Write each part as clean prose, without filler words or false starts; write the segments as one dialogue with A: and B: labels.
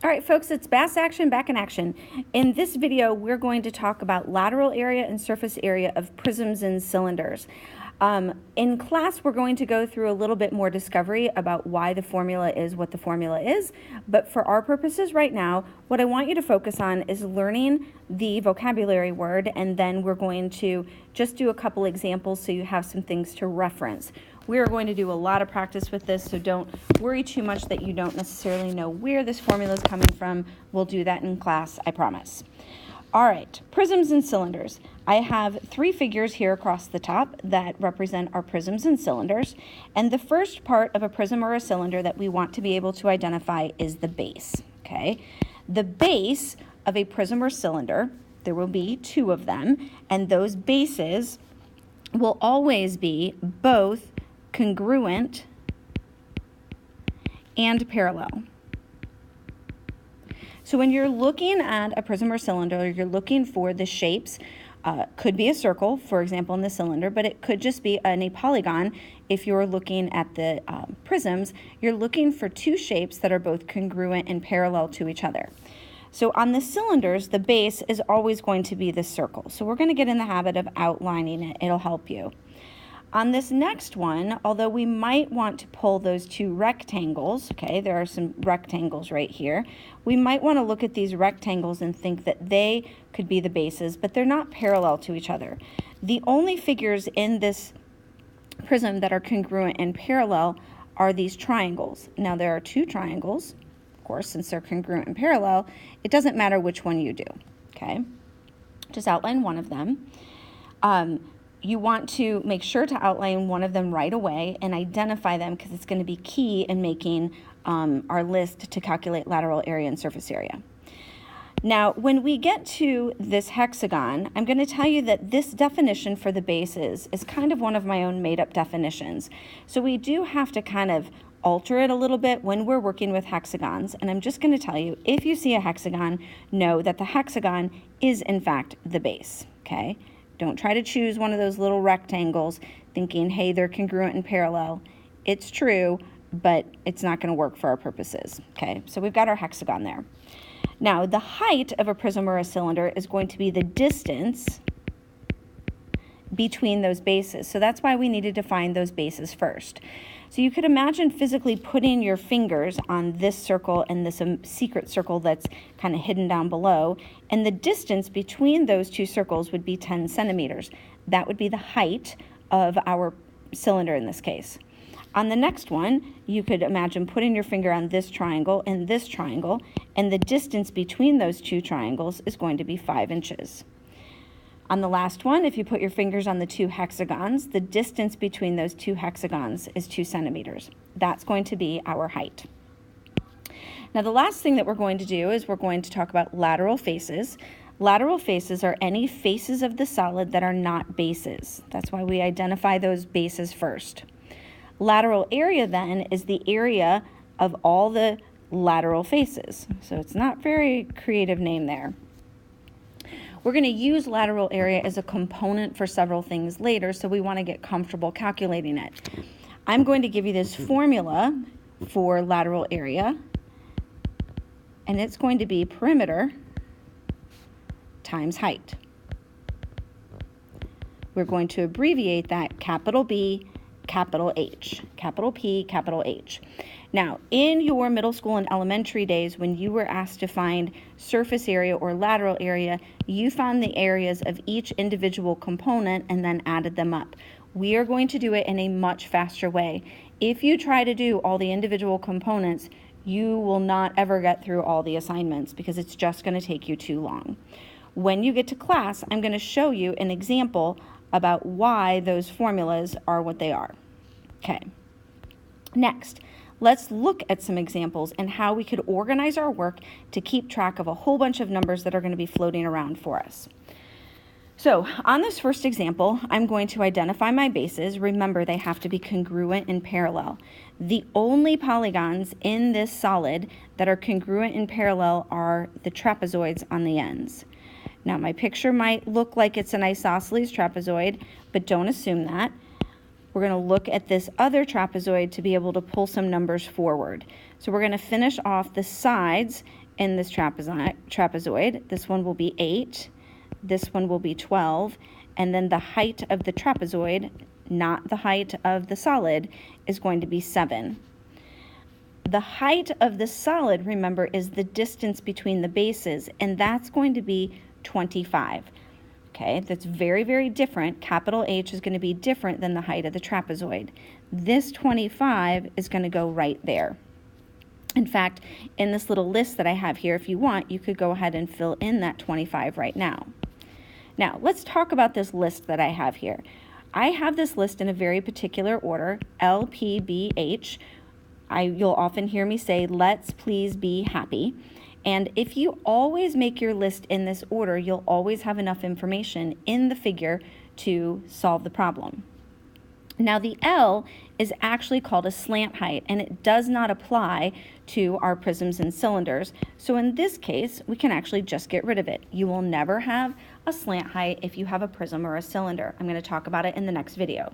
A: All right, folks, it's Bass Action back in action. In this video, we're going to talk about lateral area and surface area of prisms and cylinders. In class, we're going to go through a little bit more discovery about why the formula is what the formula is, but for our purposes right now, what I want you to focus on is learning the vocabulary word, and then we're going to just do a couple examples so you have some things to reference. We are going to do a lot of practice with this, so don't worry too much that you don't necessarily know where this formula is coming from. We'll do that in class, I promise. All right, prisms and cylinders. I have three figures here across the top that represent our prisms and cylinders, and the first part of a prism or a cylinder that we want to be able to identify is the base, okay? The base of a prism or cylinder, there will be two of them, and those bases will always be both congruent and parallel. So when you're looking at a prism or cylinder, you're looking for the shapes. Could be a circle, for example, in the cylinder, but it could just be a polygon. If you're looking at the prisms, you're looking for two shapes that are both congruent and parallel to each other. So on the cylinders, the base is always going to be the circle. So we're going to get in the habit of outlining it. It'll help you. On this next one, although we might want to pull those two rectangles, okay, there are some rectangles right here, we might want to look at these rectangles and think that they could be the bases, but they're not parallel to each other. The only figures in this prism that are congruent and parallel are these triangles. Now there are two triangles, of course, since they're congruent and parallel, it doesn't matter which one you do, okay? Just outline one of them. You want to make sure to outline one of them right away and identify them because it's going to be key in making our list to calculate lateral area and surface area. Now, when we get to this hexagon, I'm going to tell you that this definition for the bases is kind of one of my own made-up definitions. So we do have to kind of alter it a little bit when we're working with hexagons, and I'm just going to tell you, if you see a hexagon, know that the hexagon is in fact the base, okay? Don't try to choose one of those little rectangles thinking, hey, they're congruent and parallel. It's true, but it's not going to work for our purposes, okay? So we've got our hexagon there. Now, the height of a prism or a cylinder is going to be the distance between those bases. So that's why we needed to find those bases first. So you could imagine physically putting your fingers on this circle and this secret circle that's kind of hidden down below, and the distance between those two circles would be 10 centimeters. That would be the height of our cylinder in this case. On the next one, you could imagine putting your finger on this triangle and the distance between those two triangles is going to be 5 inches. On the last one, if you put your fingers on the two hexagons, the distance between those two hexagons is 2 centimeters. That's going to be our height. Now, the last thing that we're going to do is we're going to talk about lateral faces. Lateral faces are any faces of the solid that are not bases. That's why we identify those bases first. Lateral area, then, is the area of all the lateral faces. So it's not very creative name there. We're going to use lateral area as a component for several things later, so we want to get comfortable calculating it. I'm going to give you this formula for lateral area, and it's going to be perimeter times height. We're going to abbreviate that capital B, capital H, capital P, capital H. Now, in your middle school and elementary days, when you were asked to find surface area or lateral area, you found the areas of each individual component and then added them up. We are going to do it in a much faster way. If you try to do all the individual components, you will not ever get through all the assignments because it's just going to take you too long. When you get to class, I'm going to show you an example about why those formulas are what they are. Okay. Next, let's look at some examples and how we could organize our work to keep track of a whole bunch of numbers that are going to be floating around for us. So on this first example, I'm going to identify my bases. Remember, they have to be congruent and parallel. The only polygons in this solid that are congruent and parallel are the trapezoids on the ends. Now, my picture might look like it's an isosceles trapezoid, but don't assume that. We're going to look at this other trapezoid to be able to pull some numbers forward. So we're going to finish off the sides in this trapezoid. This one will be 8, this one will be 12, and then the height of the trapezoid, not the height of the solid, is going to be 7. The height of the solid, remember, is the distance between the bases, and that's going to be 25. Okay, that's very, very different. Capital H is going to be different than the height of the trapezoid. This 25 is going to go right there. In fact, in this little list that I have here, if you want, you could go ahead and fill in that 25 right now. Now, let's talk about this list that I have here. I have this list in a very particular order, L, P, B, H. You'll often hear me say, let's please be happy. And if you always make your list in this order, you'll always have enough information in the figure to solve the problem. Now the L is actually called a slant height, and it does not apply to our prisms and cylinders. So in this case, we can actually just get rid of it. You will never have a slant height if you have a prism or a cylinder. I'm going to talk about it in the next video.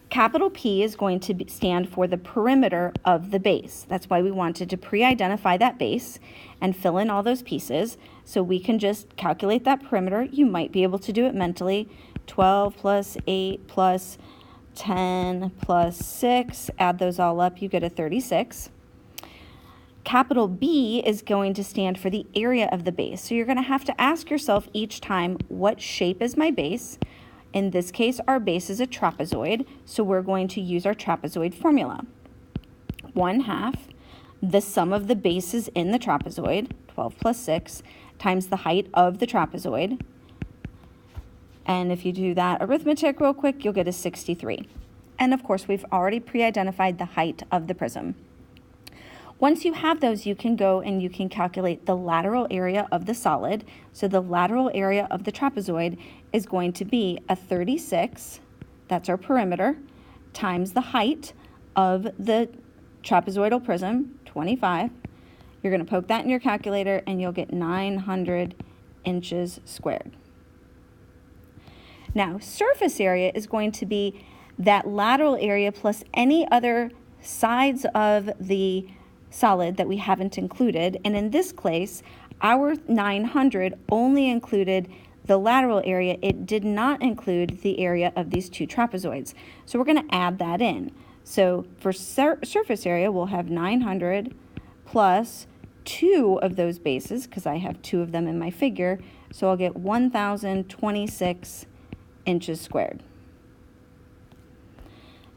A: Capital P is going to stand for the perimeter of the base. That's why we wanted to pre-identify that base and fill in all those pieces. So we can just calculate that perimeter. You might be able to do it mentally. 12 plus 8 plus 10 plus 6, add those all up, you get a 36. Capital B is going to stand for the area of the base. So you're going to have to ask yourself each time, what shape is my base? In this case, our base is a trapezoid, so we're going to use our trapezoid formula. 1/2 the sum of the bases in the trapezoid, 12 plus 6, times the height of the trapezoid. And if you do that arithmetic real quick, you'll get a 63. And of course, we've already pre-identified the height of the prism. Once you have those, you can go and you can calculate the lateral area of the solid. So the lateral area of the trapezoid is going to be a 36, that's our perimeter, times the height of the trapezoidal prism, 25. You're going to poke that in your calculator and you'll get 900 inches squared. Now, surface area is going to be that lateral area plus any other sides of the solid that we haven't included. And in this case, our 900 only included the lateral area. It did not include the area of these two trapezoids. So we're going to add that in. So for surface area, we'll have 900 plus 2 of those bases, because I have 2 of them in my figure. So I'll get 1,026 inches squared.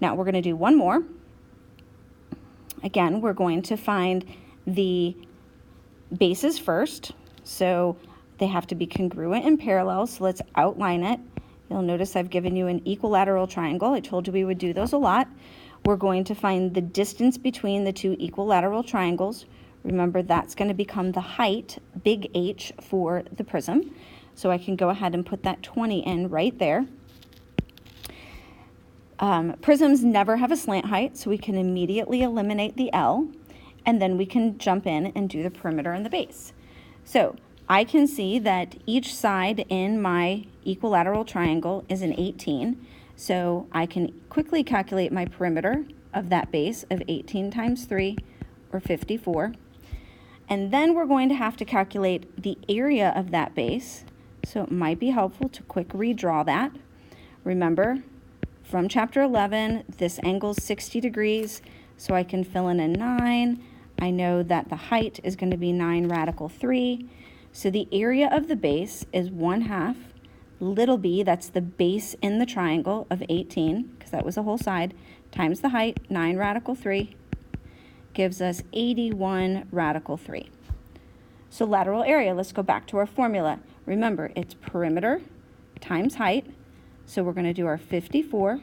A: Now we're going to do one more. Again, we're going to find the bases first. So they have to be congruent and parallel. So let's outline it. You'll notice I've given you an equilateral triangle. I told you we would do those a lot. We're going to find the distance between the two equilateral triangles. Remember, that's going to become the height, big H, for the prism. So I can go ahead and put that 20 in right there. Prisms never have a slant height, so we can immediately eliminate the L, and then we can jump in and do the perimeter and the base. So I can see that each side in my equilateral triangle is an 18, so I can quickly calculate my perimeter of that base of 18 times 3, or 54. And then we're going to have to calculate the area of that base, so it might be helpful to quick redraw that. Remember, from chapter 11, this angle's 60 degrees, so I can fill in a 9. I know that the height is going to be 9 radical 3. So the area of the base is 1/2 little b, that's the base in the triangle of 18, because that was the whole side, times the height, 9 radical 3, gives us 81 radical 3. So lateral area, let's go back to our formula. Remember, it's perimeter times height. So we're going to do our 54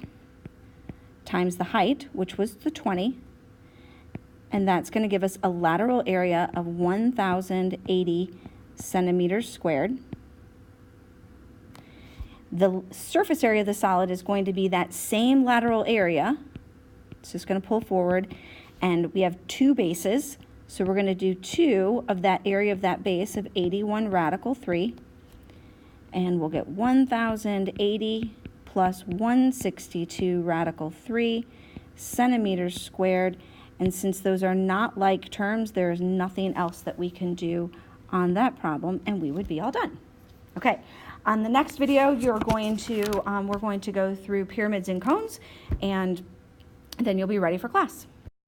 A: times the height, which was the 20, and that's going to give us a lateral area of 1,080 centimeters squared. The surface area of the solid is going to be that same lateral area. It's just going to pull forward, and we have 2 bases, so we're going to do 2 of that area of that base of 81 radical 3. And we'll get 1,080 plus 162 radical 3 centimeters squared. And since those are not like terms, there is nothing else that we can do on that problem, and we would be all done. Okay, on the next video, we're going to go through pyramids and cones, and then you'll be ready for class.